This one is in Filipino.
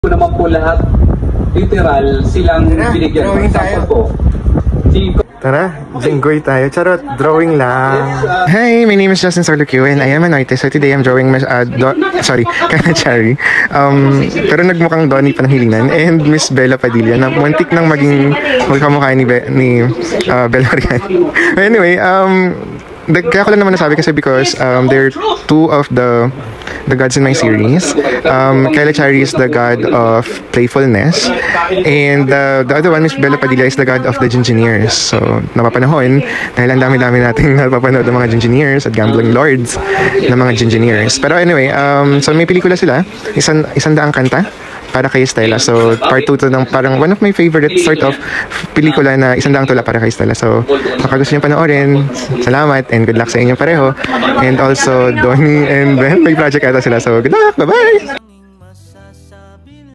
ko naman po lahat, literal, silang binigyan ng sample po. Tara, jinggoy tayo. Charot, drawing lang. Hi, my name is Justin Sorluquio and I am an artist. So today I'm drawing Kanachari. Pero nagmukhang Donnie Pananghilingan and Miss Bella Padilla na muntik nang maging magkamukha ni Bella Rian. Anyway, kaya ko lang naman nasabi kasi because they're two of the gods in my series. Kyla Chari is the god of playfulness and the other one, Miss Bella Padilla, is the god of the Gingineers. So, napapanahon dahil ang dami-dami nating napapanood ng mga Gingineers at gambling lords ng mga Gingineers. Pero anyway, so may pelikula sila, isang daang kanta para kay Stella. So, part 2 to ng parang one of my favorite sort of pelikula na isang daang tula para kay Stella. So, baka gusto niyo panoorin, salamat and good luck sa inyong pareho. And also, Donnie and Ben, may project ata sila. So, good luck! Bye-bye!